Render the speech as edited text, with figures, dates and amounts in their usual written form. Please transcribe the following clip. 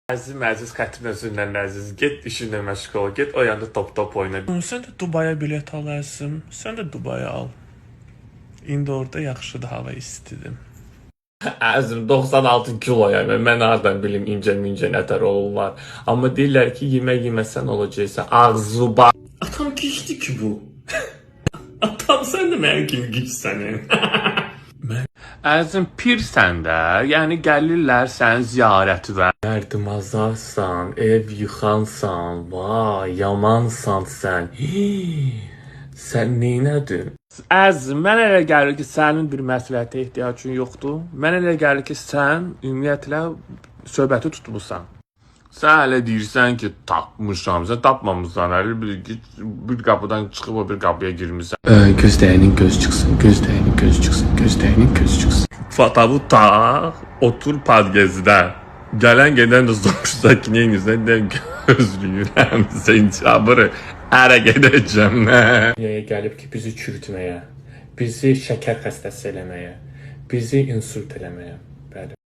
Əziz xətrin özündən əziz. Get işinlə məşğul ol. Get o yanda top oyna. Sən də Dubaya bilet al əzizim. Sən də Dubaya al. İndi orada yaxşıdır, hava istidir. Əzizim 96 kiloyam. Mən hardan bilim incə nətər olurlar. Amma deyirlər ki, yeməsən olacaqsa ağzı bax. Atam gicdir ki bu. Atam sən də mənim kimi gicsən. Əzizim pirsən də, yəni gəlirlər sən ziyarətivə. Mərdimazarsan, ev yıxansan, vay, yamansan sən. Sən neynədin? Əzizim, mən elə gəlir ki, sənin bir məsləhətə ehtiyacın yoxdur. Mən elə gəlir ki, sən ümumiyyətlə söhbəti tutmusan. Sən hələ deyirsən ki, tapmışam, sən tapmamısan, hələ bir qapıdan çıxıb o bir qapıya girmişsən. Gözlərinin göz çıxsın, gözlərinin göz çıxsın, gözlərinin göz çıxsın. Fotovu tak, otur podgezdə. Gələn gedən də soruşsa ki, neyinizdən də gözlüyürəm, sençabırı ərə gedəcəm. Dünyaya gəlib ki, bizi çürütməyə, bizi şəkər xəstəsi eləməyə, bizi insult eləməyə. Bəli.